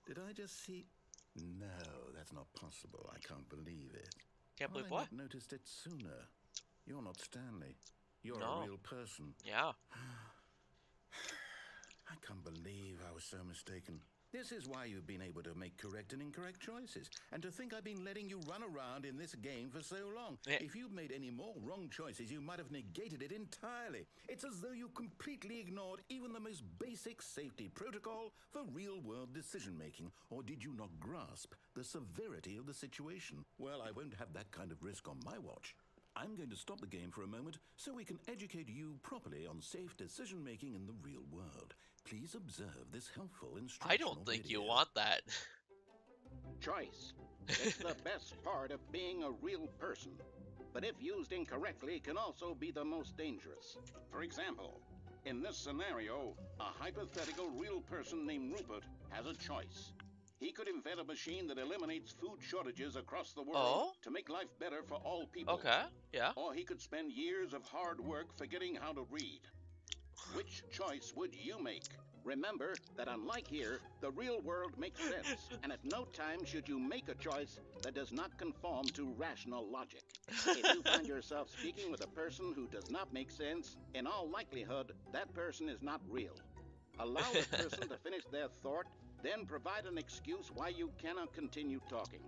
Speaker 2: Did I just see... No, that's not possible. I can't believe it.
Speaker 1: Can't
Speaker 2: How
Speaker 1: believe
Speaker 2: had I
Speaker 1: what?
Speaker 2: not noticed it sooner? You're not Stanley. You're
Speaker 1: No.
Speaker 2: a real person.
Speaker 1: Yeah.
Speaker 2: I can't believe I was so mistaken. This is why you've been able to make correct and incorrect choices. And to think I've been letting you run around in this game for so long.
Speaker 1: Yeah.
Speaker 2: If you'd made any more wrong choices, you might have negated it entirely. It's as though you completely ignored even the most basic safety protocol for real-world decision-making. Or did you not grasp the severity of the situation? Well, I won't have that kind of risk on my watch. I'm going to stop the game for a moment so we can educate you properly on safe decision-making in the real world. Please observe this helpful instructional
Speaker 1: I don't think
Speaker 2: video.
Speaker 1: you want that.
Speaker 4: Choice. It's the best part of being a real person. But if used incorrectly, can also be the most dangerous. For example, in this scenario, a hypothetical real person named Rupert has a choice. He could invent a machine that eliminates food shortages across the world
Speaker 1: Oh?
Speaker 4: to make life better for all people.
Speaker 1: Okay, yeah.
Speaker 4: Or he could spend years of hard work forgetting how to read. Which choice would you make? Remember that unlike here, the real world makes sense, and at no time should you make a choice that does not conform to rational logic. If you find yourself speaking with a person who does not make sense, in all likelihood, that person is not real. Allow the person to finish their thought, then provide an excuse why you cannot continue talking.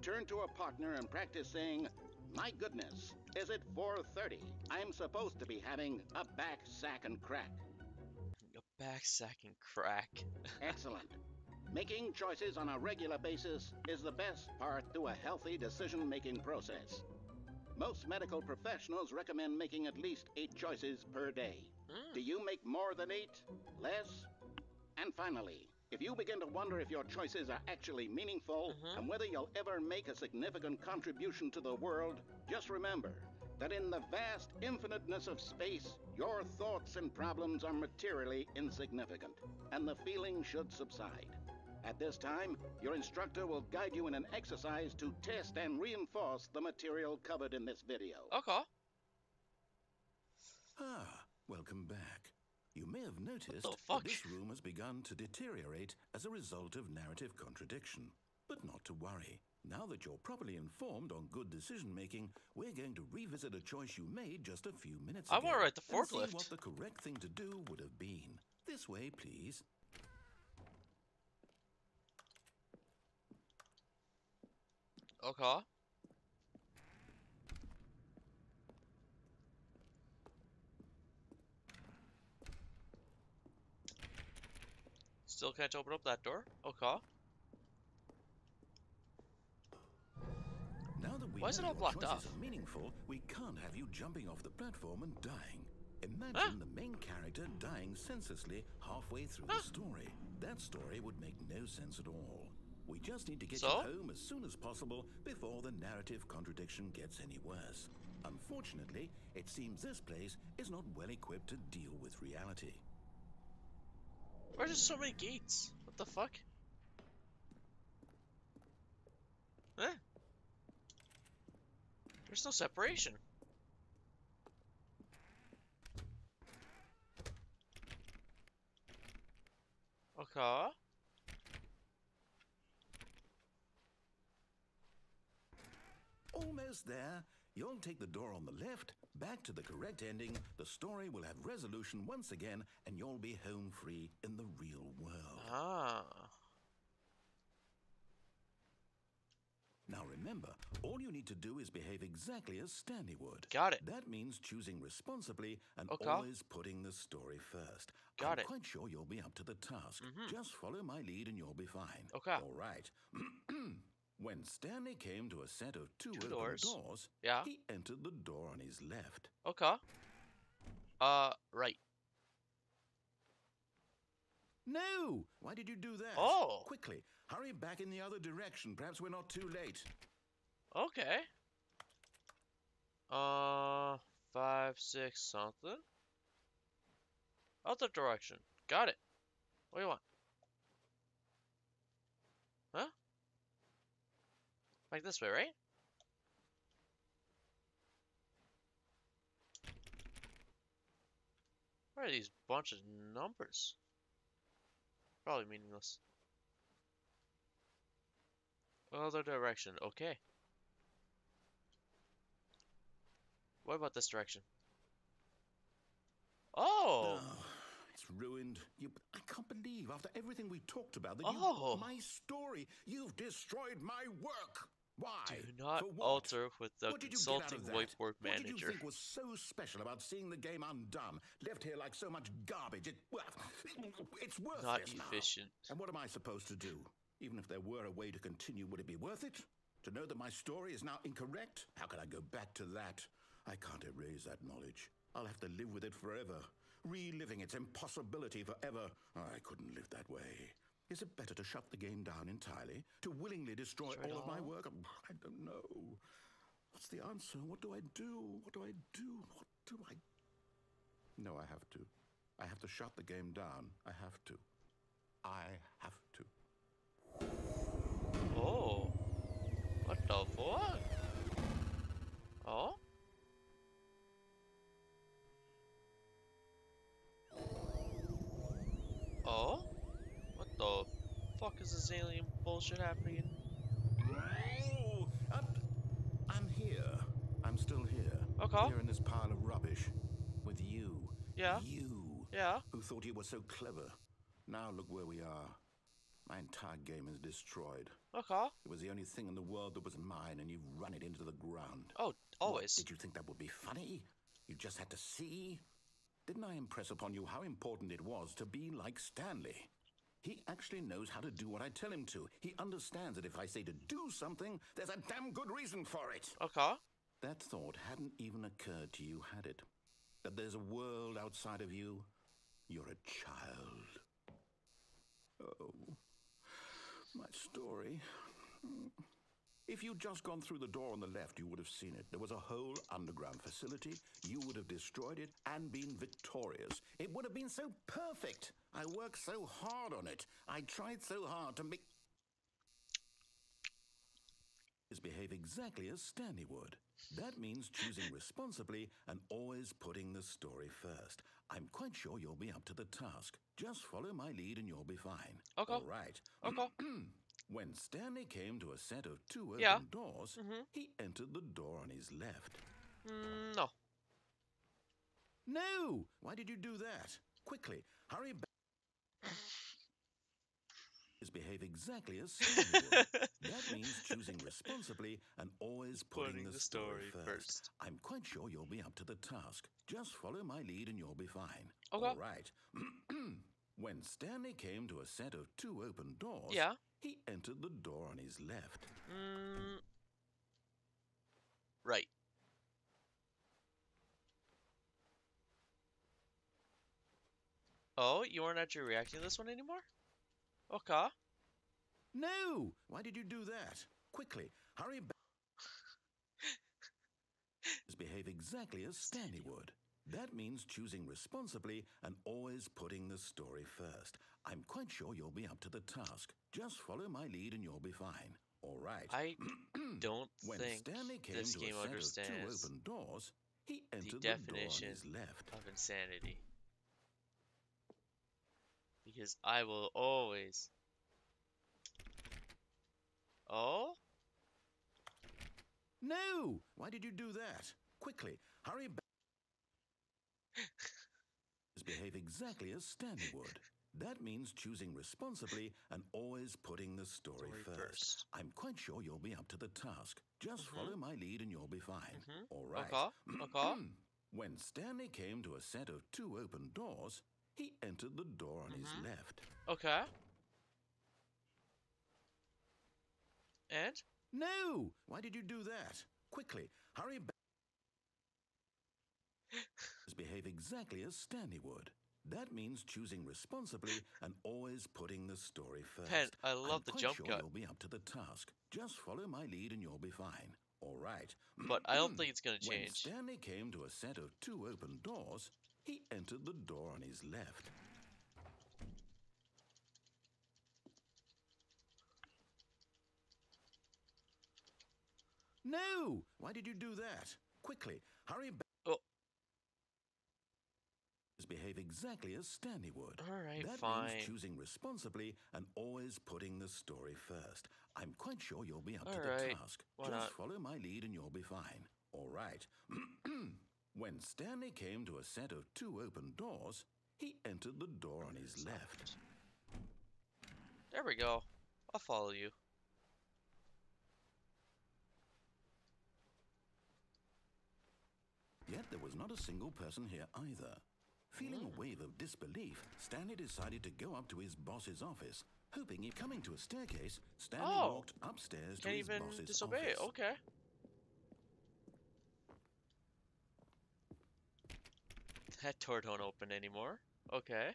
Speaker 4: Turn to a partner and practice saying, "My goodness, is it 4:30? I'm supposed to be having a back, sack, and crack."
Speaker 1: A back sack and crack.
Speaker 4: Excellent. Making choices on a regular basis is the best part to a healthy decision-making process. Most medical professionals recommend making at least 8 choices per day. Do you make more than 8? Less? And finally, if you begin to wonder if your choices are actually meaningful and whether you'll ever make a significant contribution to the world, just remember that in the vast infiniteness of space, your thoughts and problems are materially insignificant, and the feeling should subside. At this time, your instructor will guide you in an exercise to test and reinforce the material covered in this video.
Speaker 1: Okay.
Speaker 2: Ah, welcome back. You may have noticed
Speaker 1: the
Speaker 2: that
Speaker 1: fuck?
Speaker 2: this room has begun to deteriorate as a result of narrative contradiction. But not to worry. Now that you're properly informed on good decision-making, we're going to revisit a choice you made just a few minutes
Speaker 1: I
Speaker 2: ago.
Speaker 1: want to ride the
Speaker 2: and see
Speaker 1: forklift.
Speaker 2: what the correct thing to do would have been. This way, please.
Speaker 1: Okay. Still can't open up that door? Okay.
Speaker 2: Now that we
Speaker 1: Why is it
Speaker 2: know
Speaker 1: all
Speaker 2: your
Speaker 1: blocked
Speaker 2: choices
Speaker 1: off?
Speaker 2: are meaningful, we can't have you jumping off the platform and dying. Imagine
Speaker 1: Huh?
Speaker 2: the main character dying senselessly halfway through
Speaker 1: Huh?
Speaker 2: the story. That story would make no sense at all. We just need to get
Speaker 1: So?
Speaker 2: you home as soon as possible before the narrative contradiction gets any worse. Unfortunately, it seems this place is not well equipped to deal with reality.
Speaker 1: Why are there so many gates? What the fuck? Eh? There's no separation. Okay.
Speaker 2: Almost there. You'll take the door on the left, back to the correct ending, the story will have resolution once again, and you'll be home free in the real world.
Speaker 1: Ah.
Speaker 2: Now remember, all you need to do is behave exactly as Stanley would.
Speaker 1: Got it.
Speaker 2: That means choosing responsibly and
Speaker 1: Okay.
Speaker 2: always putting the story first.
Speaker 1: Got
Speaker 2: I'm
Speaker 1: it.
Speaker 2: quite sure you'll be up to the task. Just follow my lead and you'll be fine.
Speaker 1: Okay.
Speaker 2: All right. When Stanley came to a set of two open
Speaker 1: doors.
Speaker 2: doors,
Speaker 1: Yeah.
Speaker 2: he entered the door on his left.
Speaker 1: Okay. Right.
Speaker 2: No! Why did you do that?
Speaker 1: Oh.
Speaker 2: Quickly, hurry back in the other direction. Perhaps we're not too late.
Speaker 1: Okay. 5, 6, something. Other direction. Got it. What do you want? Huh? Like this way, right? What are these bunch of numbers? Probably meaningless. Other direction. Okay. What about this direction? Oh!
Speaker 2: It's ruined. I can't believe after everything we talked about that
Speaker 1: Oh.
Speaker 2: my story, you've destroyed my work. Why?
Speaker 1: Do not
Speaker 2: For what?
Speaker 1: alter with the
Speaker 2: What did you get out
Speaker 1: consulting
Speaker 2: of that?
Speaker 1: whiteboard
Speaker 2: What did you
Speaker 1: manager.
Speaker 2: think was so special about seeing the game undone, left here like so much garbage? It's worthless
Speaker 1: Not
Speaker 2: now.
Speaker 1: efficient.
Speaker 2: And what am I supposed to do? Even if there were a way to continue, would it be worth it? To know that my story is now incorrect? How can I go back to that? I can't erase that knowledge. I'll have to live with it forever, reliving its impossibility forever. I couldn't live that way. Is it better to shut the game down entirely? To willingly destroy
Speaker 1: Destroy it
Speaker 2: all of my
Speaker 1: all?
Speaker 2: work? I don't know. What's the answer? What do I do? What do I do? What do I... No, I have to. I have to shut the game down. I have to. I have to.
Speaker 1: Oh. What the fuck? Oh? Oh? What the fuck is this alien bullshit happening?
Speaker 2: Oh, I'm here. I'm still here.
Speaker 1: Okay.
Speaker 2: Here in this pile of rubbish. With you.
Speaker 1: Yeah.
Speaker 2: You.
Speaker 1: Yeah.
Speaker 2: Who thought you were so clever. Now look where we are. My entire game is destroyed.
Speaker 1: Okay.
Speaker 2: It was the only thing in the world that was mine, and you've run it into the ground.
Speaker 1: Oh, always.
Speaker 2: What, did you think that would be funny? You just had to see? Didn't I impress upon you how important it was to be like Stanley? He actually knows how to do what I tell him to. He understands that if I say to do something, there's a damn good reason for it.
Speaker 1: Okay.
Speaker 2: That thought hadn't even occurred to you, had it? That there's a world outside of you? You're a child. Oh, my story. If you'd just gone through the door on the left, you would have seen it. There was a whole underground facility. You would have destroyed it and been victorious. It would have been so perfect. I worked so hard on it. I tried so hard to make... behave exactly as Stanley would. That means choosing responsibly and always putting the story first. I'm quite sure you'll be up to the task. Just follow my lead and you'll be fine.
Speaker 1: Okay.
Speaker 2: All right.
Speaker 1: Okay.
Speaker 2: When Stanley came to a set of 2 open
Speaker 1: Yeah.
Speaker 2: doors, he entered the door on his left.
Speaker 1: No.
Speaker 2: No! Why did you do that? Quickly, hurry back. Behave exactly as Stanley would. That means choosing responsibly and always putting the story first. I'm quite sure you'll be up to the task. Just follow my lead and you'll be fine.
Speaker 1: Okay.
Speaker 2: All right. When Stanley came to a set of 2 open doors,
Speaker 1: Yeah.
Speaker 2: he entered the door on his left.
Speaker 1: Right. Oh, you aren't actually reacting to this one anymore? Okay.
Speaker 2: No! Why did you do that? Quickly, hurry back. Behave exactly as Stanley would. That means choosing responsibly and always putting the story first. I'm quite sure you'll be up to the task. Just follow my lead and you'll be fine. All right.
Speaker 1: I don't
Speaker 2: when
Speaker 1: think
Speaker 2: Stanley came
Speaker 1: this
Speaker 2: to
Speaker 1: game
Speaker 2: a set of 2
Speaker 1: understands
Speaker 2: open doors, he
Speaker 1: the
Speaker 2: entered the door on
Speaker 1: definition
Speaker 2: his left.
Speaker 1: of insanity. Because I will always... Oh?
Speaker 2: No! Why did you do that? Quickly, hurry back. Behave exactly as Stanley would. That means choosing responsibly and always putting the story first. I'm quite sure you'll be up to the task. Just follow my lead and you'll be fine. All right.
Speaker 1: Okay.
Speaker 2: When Stanley came to a set of 2 open doors, he entered the door on his left.
Speaker 1: Okay. And?
Speaker 2: No! Why did you do that? Quickly, hurry back. Behave exactly as Stanley would. That means choosing responsibly and always putting the story first.
Speaker 1: Pen, I love the jump
Speaker 2: sure
Speaker 1: cut.
Speaker 2: You'll be up to the task. Just follow my lead and you'll be fine. All right.
Speaker 1: But I don't think it's going to
Speaker 2: When
Speaker 1: change.
Speaker 2: Stanley came to a set of 2 open doors, he entered the door on his left. No! Why did you do that? Quickly, hurry back.
Speaker 1: Oh.
Speaker 2: Behave exactly as Stanley would.
Speaker 1: Alright,
Speaker 2: that
Speaker 1: fine.
Speaker 2: means choosing responsibly and always putting the story first. I'm quite sure you'll be up to the
Speaker 1: Alright,
Speaker 2: task.
Speaker 1: why
Speaker 2: Just
Speaker 1: not?
Speaker 2: follow my lead and you'll be fine. All right. When Stanley came to a set of 2 open doors, he entered the door on his left.
Speaker 1: There we go. I'll follow you.
Speaker 2: Yet there was not a single person here either. Feeling a wave of disbelief, Stanley decided to go up to his boss's office. Hoping he'd coming to a staircase, Stanley walked upstairs to
Speaker 1: Can't
Speaker 2: his
Speaker 1: even
Speaker 2: boss's
Speaker 1: disobey
Speaker 2: office.
Speaker 1: it. Okay. That door don't open anymore. Okay.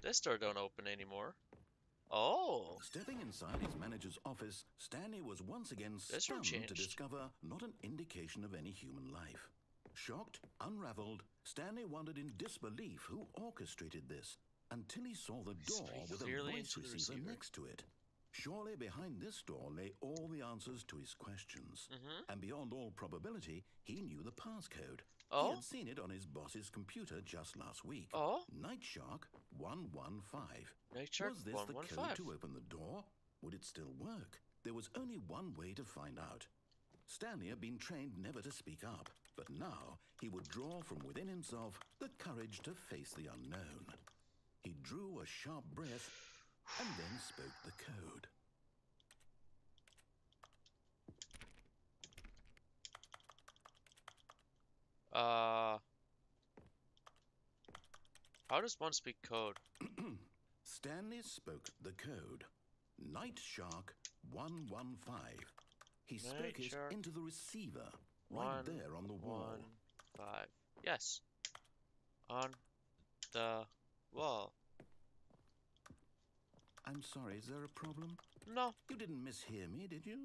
Speaker 1: This door don't open anymore. Oh.
Speaker 2: Stepping inside his manager's office, Stanley was once again
Speaker 1: This room
Speaker 2: stunned to
Speaker 1: changed.
Speaker 2: discover not an indication of any human life. Shocked, unraveled, Stanley wondered in disbelief who orchestrated this until he saw the door
Speaker 1: Speak
Speaker 2: with a
Speaker 1: clearly
Speaker 2: voice
Speaker 1: into the
Speaker 2: receiver
Speaker 1: receiver.
Speaker 2: next to it. Surely behind this door lay all the answers to his questions. And beyond all probability, he knew the passcode. He
Speaker 1: Oh?
Speaker 2: had seen it on his boss's computer just last week.
Speaker 1: Oh?
Speaker 2: Night Shark 115.
Speaker 1: Night Shark
Speaker 2: Was this the code
Speaker 1: 115.
Speaker 2: to open the door? Would it still work? There was only one way to find out. Stanley had been trained never to speak up, but now he would draw from within himself the courage to face the unknown. He drew a sharp breath and then spoke the code.
Speaker 1: How does one speak code?
Speaker 2: Stanley spoke the code. Night Shark 115. He spoke
Speaker 1: Night
Speaker 2: it
Speaker 1: Shark
Speaker 2: into the receiver, right there on the wall.
Speaker 1: 115. Yes. On the wall.
Speaker 2: I'm sorry, is there a problem?
Speaker 1: No.
Speaker 2: You didn't mishear me, did you?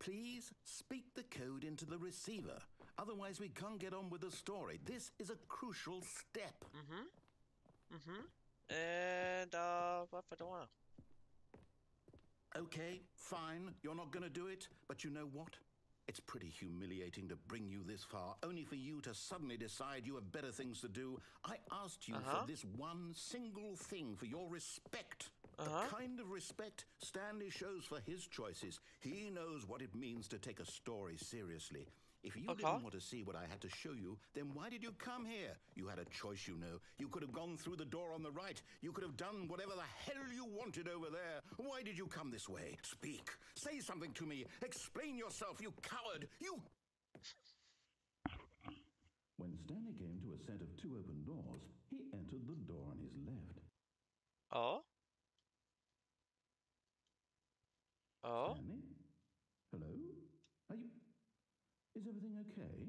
Speaker 2: Please speak the code into the receiver. Otherwise, we can't get on with the story. This is a crucial step.
Speaker 1: And, what if I don't wanna?
Speaker 2: Okay, fine. You're not going to do it, but you know what? It's pretty humiliating to bring you this far, only for you to suddenly decide you have better things to do. I asked you for this one single thing, for your respect. The kind of respect Stanley shows for his choices. He knows what it means to take a story seriously. If you didn't want to see what I had to show you, then why did you come here? You had a choice, you know. You could have gone through the door on the right. You could have done whatever the hell you wanted over there. Why did you come this way? Speak. Say something to me. Explain yourself, you coward. You... When Stanley came to a set of two open doors, he entered the door on his left.
Speaker 1: Oh? Oh?
Speaker 2: Stanley? Hello? Are you... Is everything okay?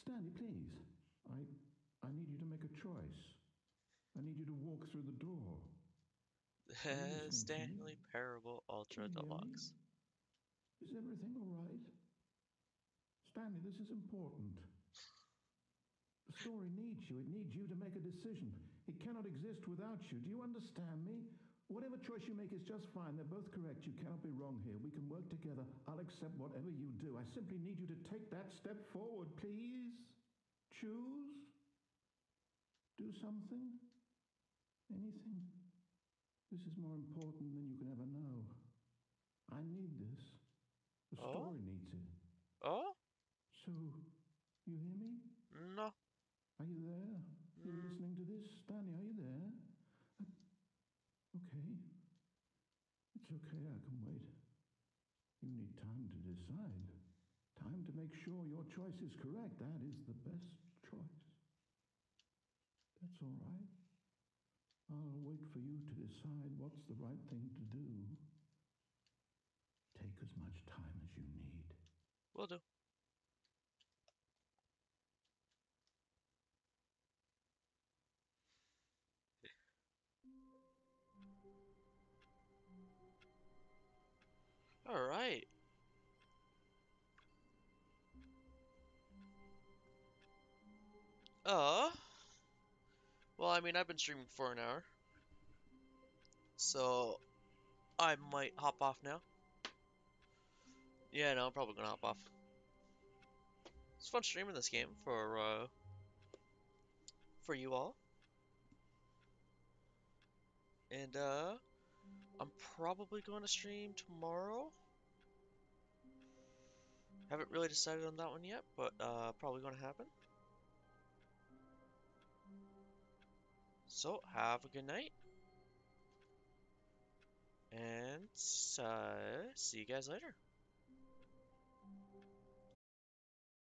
Speaker 2: Stanley, please. I need you to make a choice. I need you to walk through the door.
Speaker 1: Stanley Parable Ultra Deluxe.
Speaker 2: Is everything all right? Stanley, this is important. The story needs you. It needs you to make a decision. It cannot exist without you. Do you understand me? Whatever choice you make is just fine. They're both correct. You cannot be wrong here. We can work together. I'll accept whatever you do. I simply need you to take that step forward, please. Choose. Do something. Anything. This is more important than you can ever know. I need this. The story needs it.
Speaker 1: Oh?
Speaker 2: So, you hear me?
Speaker 1: No.
Speaker 2: Are you there? You're listening to this? Stanley, are you there? Okay. It's okay, I can wait. You need time to decide. Time to make sure your choice is correct. That is the best choice. That's all right. I'll wait for you to decide what's the right thing to do. Take as much time as you need.
Speaker 1: Will do. All right. Well, I mean, I've been streaming for an hour, so I might hop off now. Yeah, no, I'm probably gonna hop off. It's fun streaming this game for you all, and I'm probably going to stream tomorrow. Haven't really decided on that one yet, but probably going to happen. So have a good night, and see you guys later.